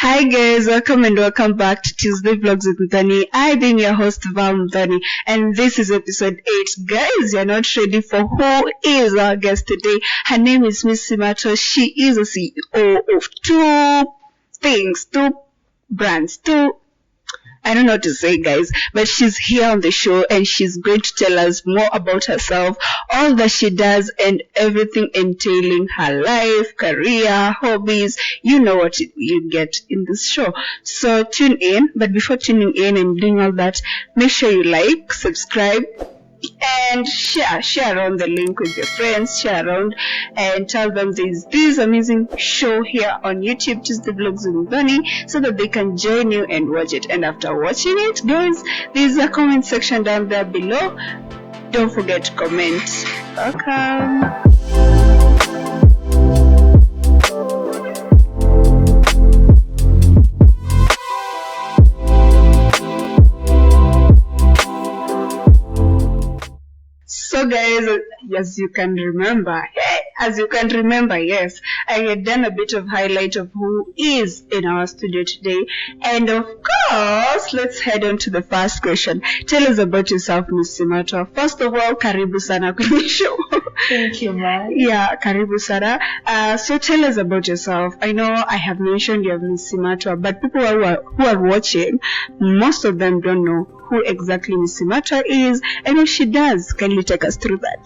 Hi guys, welcome back to Tuesday Vlogs with Mthani. I being your host Val Mthani, and this is episode 8. Guys, you're not ready for who is our guest today. Her name is Miss Simatwa. She is a CEO of two brands, I don't know what to say, guys, but she's here on the show and she's going to tell us more about herself, all that she does, and everything entailing her life, career, hobbies. You know what you get in this show. So tune in. But before tuning in and doing all that, make sure you like, subscribe, and share around the link with your friends, share around and tell them there's this amazing show here on YouTube, Tuesday Vlogs with Mthani, so that they can join you and watch it. And after watching it, guys, there's a comment section down there below. Don't forget to comment. Welcome. So guys, as you can remember, yes, I had done a bit of highlight of who is in our studio today. And of course, let's head on to the first question. Tell us about yourself, Miss Simatwa. First of all, karibu sana kwenye show. Thank you, man. Yeah, karibu sana. So tell us about yourself. I know I have mentioned you have Miss Simatwa, but people who are watching, most of them don't know who exactly Miss Simatwa is and what she does. Can you take us through that?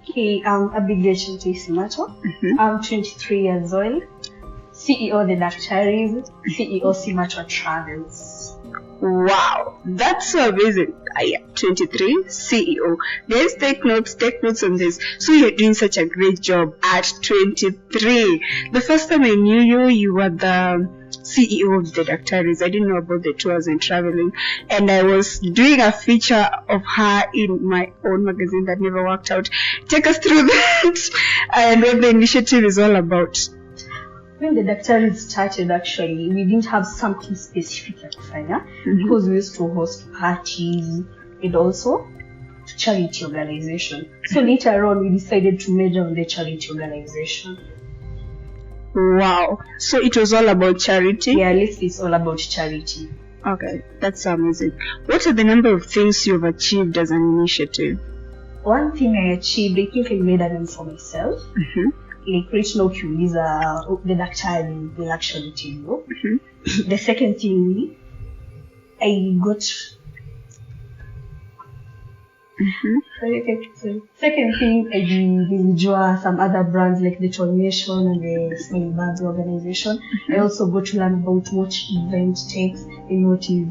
Okay, I'm Abigail Simatwa. I'm 23 years old. CEO of The Daktaris, CEO Simatwa Travels. Wow, that's so amazing. I am 23, CEO. Guys, take notes on this. So you're doing such a great job at 23. The first time I knew you were the CEO of The Daktaris. I didn't know about the tours and traveling, and I was doing a feature of her in my own magazine that never worked out. Take us through that and what the initiative is all about. When The Daktaris started, actually, we didn't have something specific at Fanya because we used to host parties and also charity organization. So later on, we decided to major on the charity organization. Wow. So it was all about charity? Yeah, it's all about charity. Okay, that's amazing. What are the number of things you've achieved as an initiative? One thing I achieved, I think I made a name for myself. Like right now, The Daktari will actually tell you. The second thing, I got... Second thing, I enjoy some other brands like the Tornation and the Smile Birds organization. I also got to learn about what event takes and what is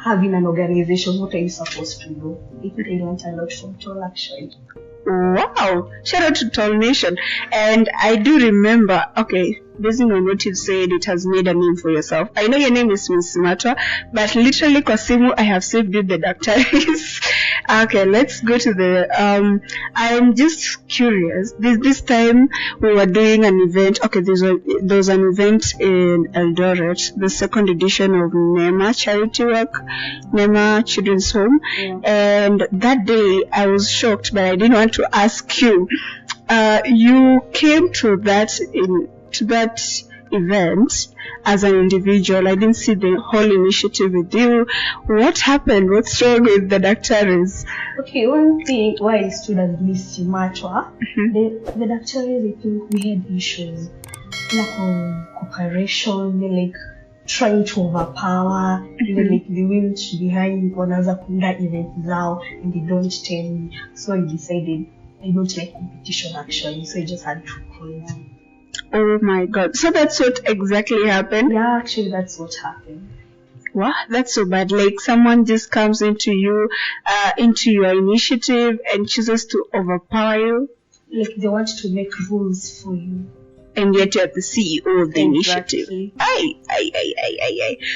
having an organization, what are you supposed to do. I think I learned a lot from Tol actually. Wow, shout out to Tornation. And I do remember, okay, based on what you've said, it has made a name for yourself. I know your name is Miss Simatwa, but literally kwa simu I have saved you The Daktaris. Okay, let's go to the I'm just curious. This time we were doing an event. Okay, there was an event in Eldoret, the second edition of NEMA charity work, NEMA Children's Home. And that day I was shocked, but I didn't want to ask you. You came to that event as an individual. I didn't see the whole initiative with you. What happened? What's wrong with The Daktaris? Okay, one thing why I stood as Miss Simatwa, the Daktaris, I think we had issues like cooperation, like trying to overpower, like they went behind wanaanza kunda event zao and they don't tell me. So I decided I don't like competition actually, so I just had to call them. Oh my God. So that's what exactly happened? Yeah, actually that's what happened. Wow, that's so bad. Like someone just comes into you, into your initiative and chooses to overpower you? Like they want to make rules for you. And yet you're the CEO of the initiative.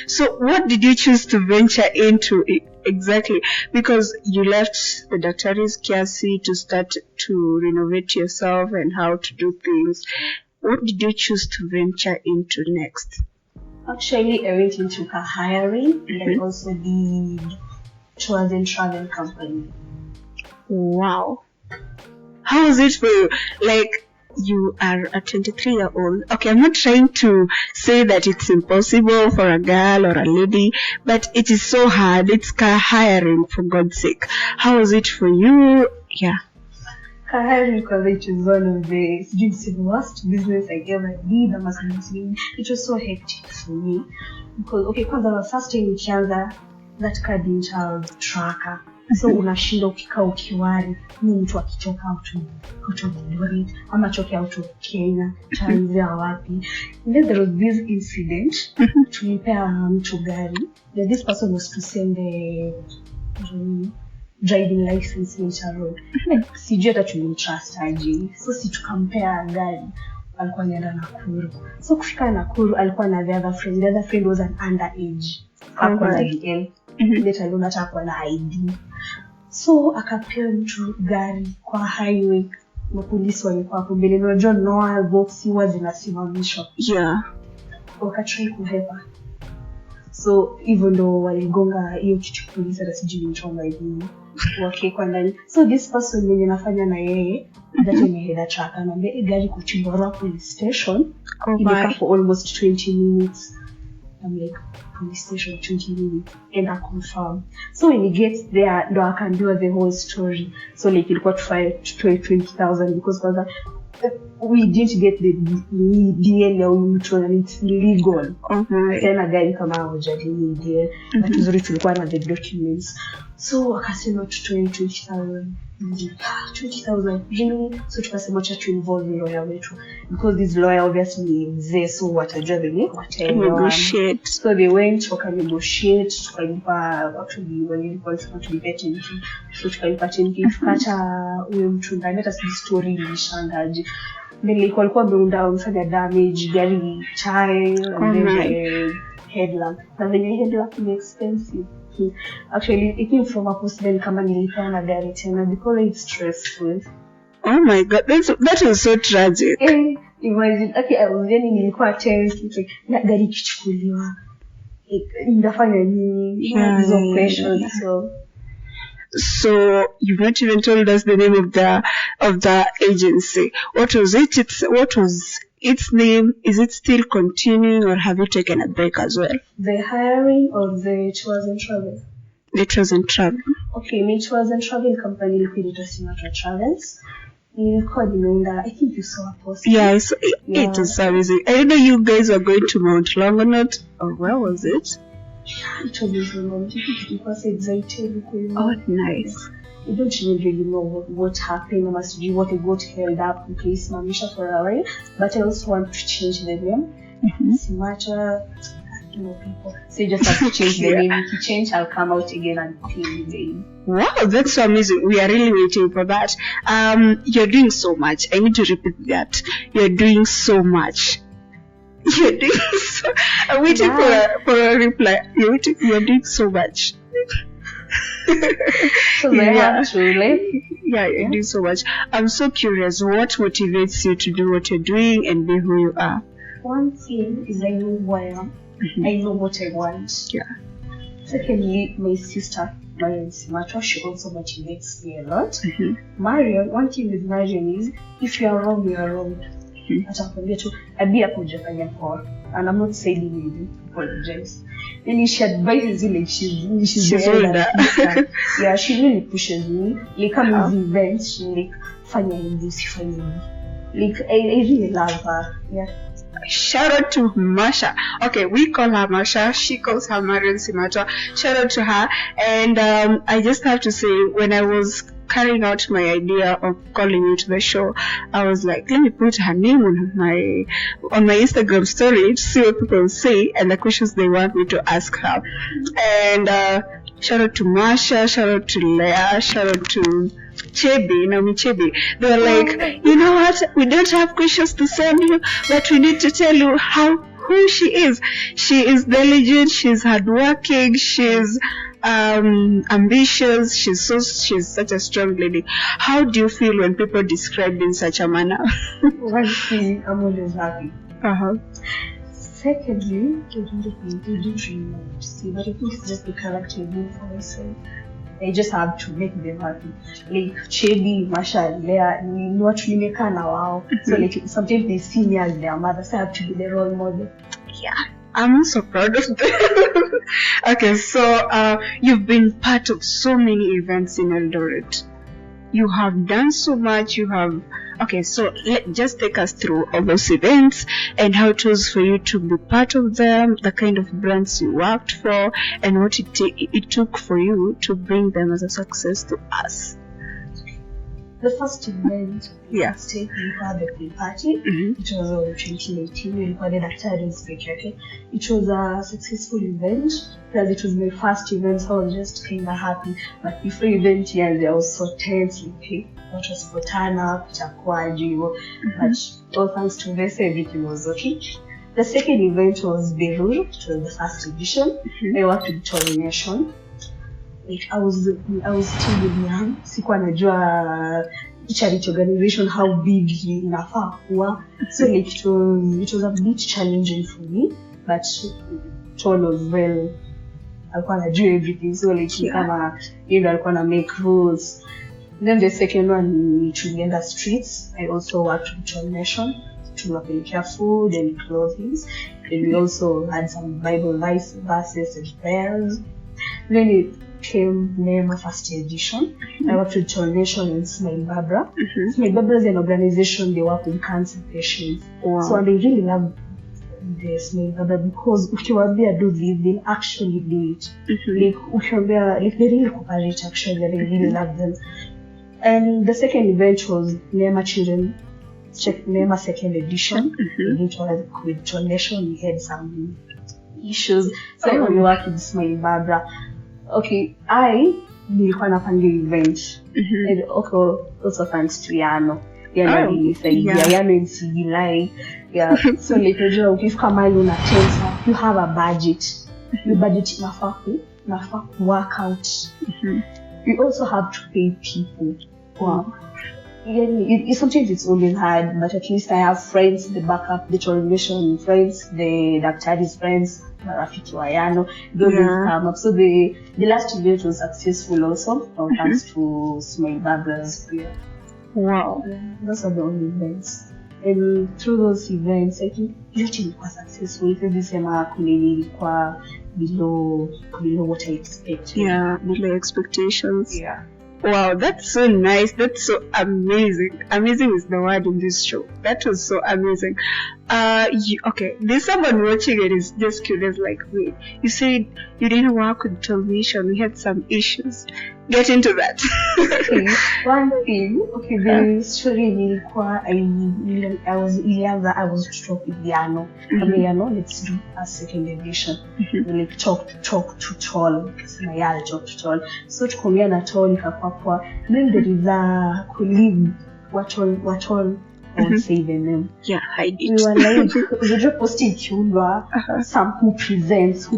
So what did you choose to venture into exactly? Because you left The Daktaris Kiasi to start to renovate yourself and how to do things. What did you choose to venture into next? Actually, I went into car hiring and also did tours and travel company. Wow. How was it for you? Like, you are a 23-year-old. Okay, I'm not trying to say that it's impossible for a girl or a lady, but it is so hard. It's hiring, for God's sake. How was it for you? Yeah. Hiring, because it is one of the worst business I ever did. It was so hectic for me because because the first time nikianza that car didn't have tracker, so unashinda ukikaa ukiwari ni mtu akitoka out of Eldoret ama choke out of Kenya taanzia wapi. And then there was this incident tulipea mtu gari. This person was to send the driving license in road. Sijui hata tulimtrust aje. So si tukampea gari. Alikuwa anaenda Nakuru. So kufika Nakuru alikuwa na the other friend. The other friend was an underage. Hakuwa na DL. Let alone hata hakuwa na ID. So akapea mtu gari kwa highway. Na polisi walikuwa hapo mbele. Unajua noa boxi huwa zinasimamishwa. Yeah. Wakatry kuhepa. So even though waligonga hiyo kitu polisi hata sijui mchonga hivi. Wakekwa ndani. So this person mwenye nafanya na yeye that imeheda track anambia gari kuchimbora police station imekaa for almost 20 minutes. I'm like, police station 20 minutes, and I confirm. So when he gets there, I can do the whole story. So like ilikuwa tufae 20,000 because we didn't get the DL ya mtu and it's illegal. Tena gari kama hujadili DL. Na tuzuri tulikuwa na the documents. So akasema tutoe 20,000. 20,000 really? So tukasema to involve the lawyer wetu because this lawyer obviously mzee, so watajua vile negotiate. So they went negotiate, tukalipa actually walikuwa tulipa 10k, so tukalipa 10k tukacha huyo mtu ndani. Hata story ilishangaje nilikuwa ameunda mfanya damage gari child and then headlamp. Na venye headlamp ni expensive. Actually, it came from a post-then kama nilipewa na gari tena because it's stressful. Oh my God, that is so tragic. Imagine, okay, I was then nilikuwa tense, like, na gari kichukuliwa. Indafanya nini? Hizo questions, So you've not even told us the name of the agency. What was it? What was its name? Is it still continuing or have you taken a break as well? The hiring or the tours and travel? The tours and travel. Okay, my tours and travel company ilikuwa inaitwa Simato Travels. Ilikuwa nimeenda, I think you saw a post. Yeah, it is amazing. I know you guys were going to Mount Longonot, or where was it? It was in Mount. It was excited. Oh, nice. I don't even really know what happened. I must do what I got held up in place, Mamisha, for a while. But I also want to change the name. Simatwa, people. So you just have to change the name. If you change, I'll come out again and tell you the name. Wow, that's so amazing. We are really waiting for that. You're doing so much. I need to repeat that. You're doing so much. You're doing so. I'm waiting for a reply. You're doing so much. So they have to really. Yeah, you're doing so much. I'm so curious. What motivates you to do what you're doing and be who you are? One thing is I know who I am. I know what I want. Yeah. Secondly, my sister, Miss Simatwa, she also motivates me a lot. Marion, one thing with Marion is, if you are wrong, you are wrong. Atakwambia tu, Abi hapo hujafanya poa. And I'm not saying you apologize. Then she advises you like she's older. Yeah, she really pushes me. Like come to events, she like fanya hivi, sifanya hivi. Like I really love her. Yeah. Shout out to Masha. Okay, we call her Masha. She calls her Marion Simatwa. Shout out to her. And I just have to say, when I was carrying out my idea of calling you to the show, I was like, let me put her name on my Instagram story to see what people say and the questions they want me to ask her. And shout out to Masha, shout out to Leah, shout out to Chebi. They were like, you know what? We don't have questions to send you, but we need to tell you who she is. She is diligent. She's hardworking. She's ambitious. She's such a strong lady. How do you feel when people describe you in such a manner? One thing, I'm always happy. Secondly, I don't really know what to say, but I think it's just the character I do for myself. I just have to make them happy. Like Chebi, Masha, Leah, what Limeka now. Wow. So like sometimes they see me as their mother, so I have to be the role model. Yeah, I'm so proud of them. Okay, so you've been part of so many events in Eldoret. You have done so much. Okay, so just take us through all those events and how it was for you to be part of them, the kind of brands you worked for, and what it took for you to bring them as a success to us. The first event, we had the pre-party. It was on 2018. We had the Daktaris. It was a successful event because it was my first event, so I was just kind of happy. But before event, I was so tense. What was for turn up, but all thanks to this, everything was okay. The second event was Beirut. It was the first edition. I worked with Toronation. Like I was still young. Sikuwa najua charity organization how big inafaa kuwa. So like it was a bit challenging for me, but Tom was well. Alikuwa anajua everything. So like kama alikuwa na make rules. Then the second one, tulienda streets. I also worked with Toronation to prepare food and clothing. And we also had some Bible verses and prayers. Then it came NEMA first edition. I worked with Toronation and Smile Barbara. Smile Barbara is an organization, they work with cancer patients. Wow. So they really love the Smile Barbara because ukiwaambia do this, they actually do it. Like ukiwaambia, like they really cooperate actually, they really love them. And the second event was NEMA Children, NEMA second edition. We did with Toronation, we had some issues. So I only worked with Smile Barbara. Okay, I nilikuwa napanga event. And okay, also thanks to Yano. Yano in CBLI. Yeah. So like ukifika mahali unatensa, you have a budget. Your budget inafaa work out. You also have to pay people. Wow. Sometimes it's always hard, but at least I have friends, the backup, the Toronation friends, the Daktaris friends, Rafiki Wayano, those come up. So the last event was successful also, thanks to Smile Barbara's prayer. Wow. Those are the only events. And through those events, I think it was successful. This ilikuwa below what I expected. Yeah, below expectations. Yeah. Wow, that's so nice. That's so amazing. Amazing is the word in this show. That was so amazing. Okay, there's someone watching it is just curious, like, wait, you said you didn't work with television. We had some issues. Get into that. Okay, one thing. Okay, the story nilikuwa I was to talk with Yano. Yano, let's do a second edition. Like talk to Tall. I'll talk to Tall. So tukomea na Tall ikakuwa. Then there is a colleague. What all I would say the name. Yeah, hide it. We were like, we just posted some who presents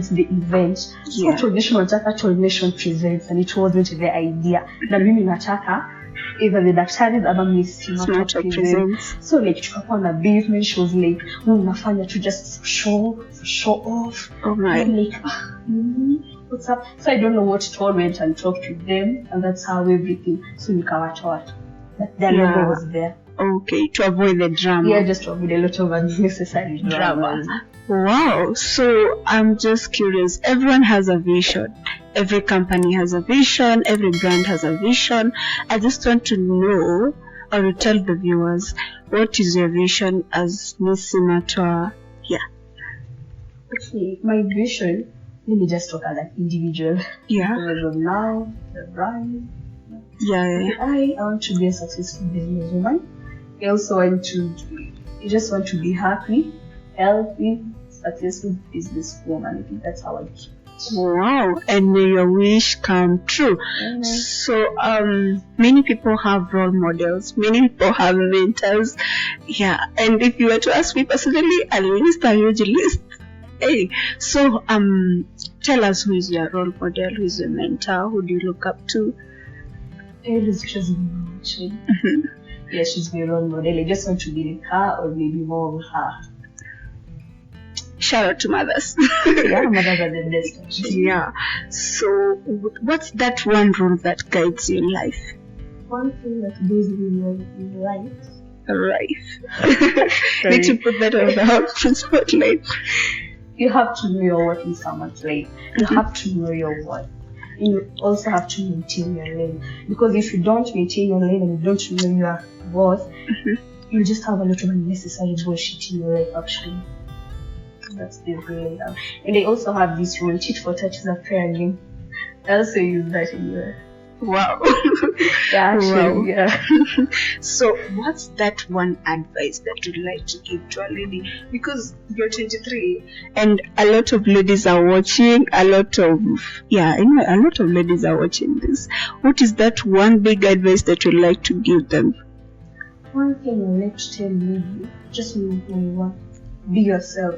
the event. So Toronation presents, and it wasn't the idea. Na mimi nataka either the Daktaris or Miss Simatwa presents. So like tukakuwa na basement, she was like, unafanya to just show off. Oh my. And like, what's up? So I don't know what Tall went and talked with them, and that's how everything. So nikawatoa. But the logo was there. Okay, to avoid the drama. Yeah, just to avoid a lot of unnecessary drama. Wow, so I'm just curious. Everyone has a vision. Every company has a vision. Every brand has a vision. I just want to know, or to tell the viewers, what is your vision as Miss Simatwa? Yeah. Okay, my vision, let me just talk as an individual. Yeah. As of now, the brand. Yeah. I want to be a successful businesswoman. I also want to be happy, healthy, successful businesswoman. I think that's how I keep. Wow, and may your wish come true. So many people have role models, many people have mentors. Yeah, and if you were to ask me personally, I'll list a huge list. Hey, so tell us, who is your role model, who is your mentor, who do you look up to? She's yeah, she's my role model. I just want to be like her or maybe more of her. Shout out to mothers. Yeah, mothers are the best actually. Yeah. So, what's that one rule that guides you in life? One thing that goes in life. Right. Need to put that on the hot spotlight. You have to know your worth in someone's life. You have to know your worth. You also have to maintain your lane. Because if you don't maintain your lane and you don't know your worth, you just have a lot of unnecessary bullshit in your life actually. That's the real love. And they also have this rule, tit for tat is a fair game. I also use that in your... Wow. Yeah, actually, yeah. So, what's that one advice that you'd like to give to a lady? Because you're 23 and a lot of ladies are watching, a lot of ladies are watching this. What is that one big advice that you'd like to give them? One thing I'd like to tell you, just know who you are. Be yourself.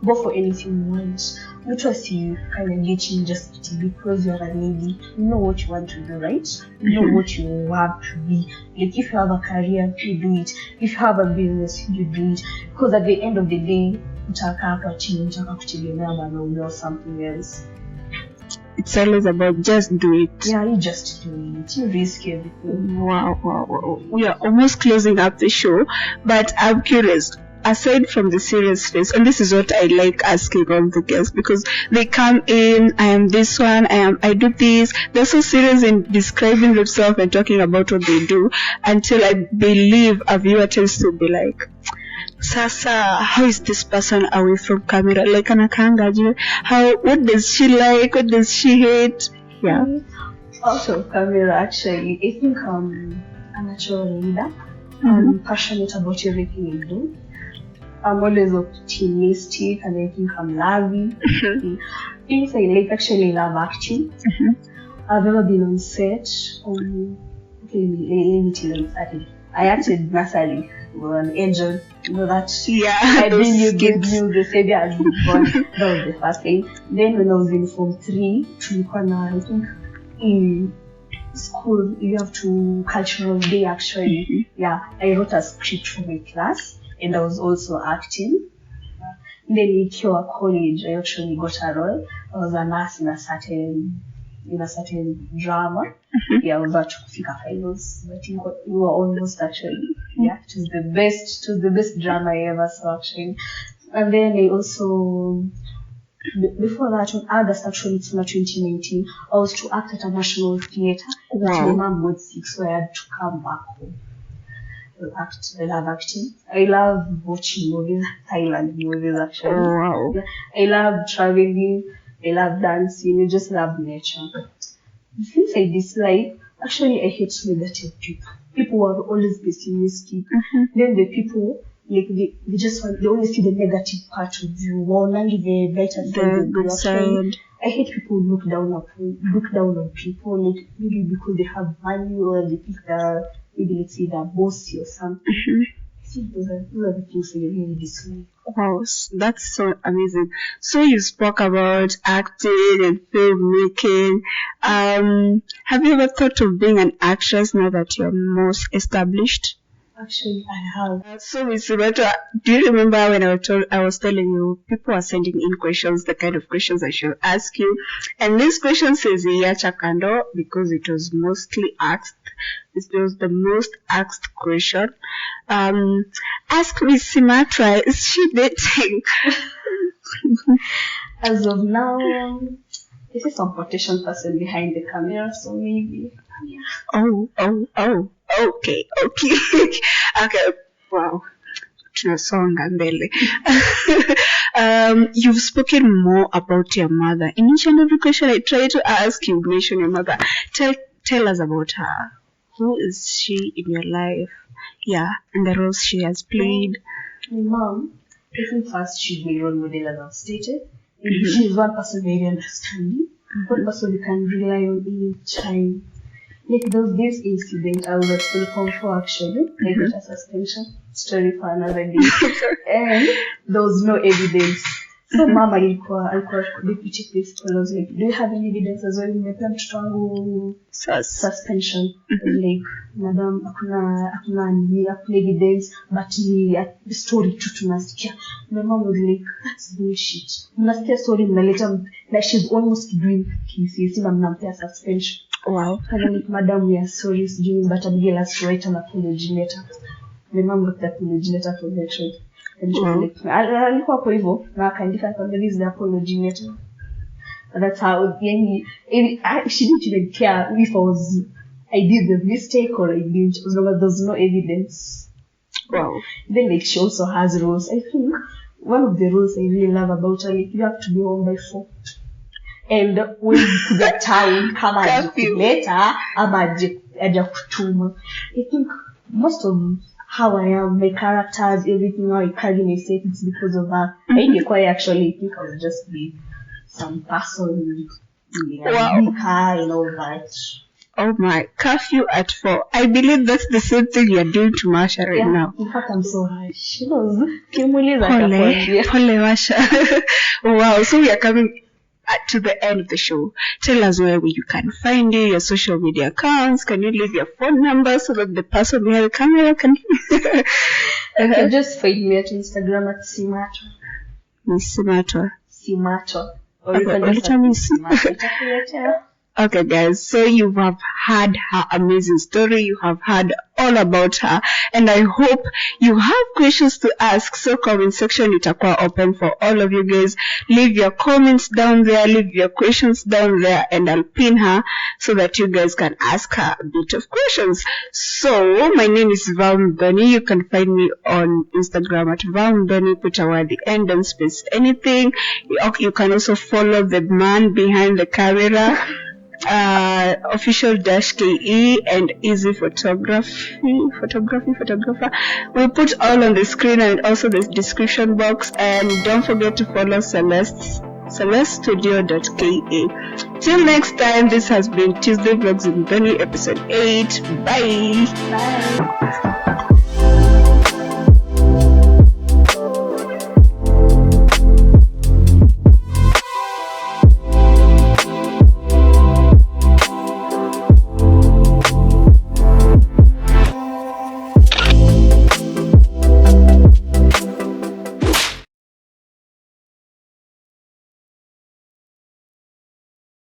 Go for anything you want. Not trust you kind of getting just because you're a lady. You know what you want to do, right? You know what you want to be. Like if you have a career, you do it. If you have a business, you do it. Because at the end of the day, utaka kutegemea mwanaume or something else. It's always about just do it. Yeah, you just do it. You risk everything. Wow. We are almost closing up the show, but I'm curious. Aside from the seriousness, and this is what I like asking all the guests, because they come in, I am this one, I do this. They're so serious in describing themselves and talking about what they do, until I believe a viewer tends to be like, Sasa, how is this person away from camera? Like anakangaje? What does she like? What does she hate? Yeah. Out of camera, actually, I think I'm a natural leader. I'm passionate about everything I do. I'm always optimistic and I think I'm loving. Things I actually love acting. I've ever been on set. Let me tell you exactly. I acted nursery with an angel. You know that? Yeah. I bring you good news, the savior has been born. That was the first thing. Then when I was in Form 3, I think in school you have to cultural day actually. Yeah, I wrote a script for my class. And I was also acting. Then in Kyowa College, I actually got a role. I was a nurse in a certain drama. Yeah, I was at Fika Finals. I think we were almost actually. Yeah, it was the best drama I ever saw actually. And then I also, before that, on August actually, it's not 2019, I was to act at a national theatre. Wow. My mom was sick, so I had to come back home. I love acting. I love watching movies, Thailand movies actually. Wow. I love traveling. I love dancing. I just love nature. The things I dislike, actually I hate negative people. People who are always pessimistic. Then the people, like they only see the negative part of you, or only the better side. I hate people who look down on people, like maybe because they have money or they think they're maybe let's say they're bossy or something. I think those are the things I really dislike. Wow, that's so amazing. So you spoke about acting and filmmaking. Have you ever thought of being an actress now that you're more established? Actually, I have. So, Miss Simatwa, do you remember when I was telling you people are sending in questions, the kind of questions I should ask you? And this question says Yacha Kando because it was mostly asked. This was the most asked question. Ask Miss Simatwa, is she dating? As of now, this is some potential person behind the camera, so maybe. Yeah. Okay. Okay. Wow. Tunasonga mbele. You've spoken more about your mother. In each and every question I try to ask you, mention your mother. Tell us about her. Who is she in your life? Yeah, and the roles she has played. My mom, I think first she's my role model as I've stated. She's one person very understanding. One person you can rely on any time. Like this incident, I was at school form 4 actually. I got a suspension. Story for another day. And there was no evidence. So mama alikuwa deputy principal, was like, do you have any evidence as well? Nimepea mtoto wangu suspension. Like, madam, hakuna evidence, but the story tu tunasikia. My mom was like, that's bullshit. Mnasikia story mnaleta, like she's almost doing KCSE na mnampea suspension. Wow. And I'm like, madam, we are sorry, but Abigail has to write an apology letter. My mom wrote the apology letter for the truth. And she was like, alikuwa hapo hivyo na akaandika kwamba this is the apology letter. And that's how she didn't even care if I did the mistake or I didn't, as long as there's no evidence. Wow. Then like she also has rules. I think one of the rules I really love about her, like, you have to be home by 4. And when to the town, kama ajikuleta ama aja kutuma. I think most of how I am, my characters, everything, how I carry myself, it's because of her. I actually think I would just be some person, her and all that. Oh my, curfew at 4. I believe that's the same thing you're doing to Masha right now. In fact, I'm so high. She knows. Pole Masha. Wow, so we are coming to the end of the show. Tell us where you can find you, your social media accounts. Can you leave your phone number so that the person behind the camera can... You can just find me at Instagram at Simato. Miss Simatwa. Simato. Or you can just Simato. Okay, guys, so you have heard her amazing story. You have heard all about her, and I hope you have questions to ask. So comment section itakuwa open for all of you guys. Leave your comments down there, leave your questions down there, and I'll pin her so that you guys can ask her a bit of questions. So my name is Valmdoni. You can find me on Instagram at Valmdoni. Put a word at the end, don't space anything. You can also follow the man behind the camera. Official-KE and Easy Photographer. We'll put all on the screen and also the description box, and don't forget to follow celestestudio.ke. Till next time, this has been Tuesday Vlogs in Benny episode 8. Bye.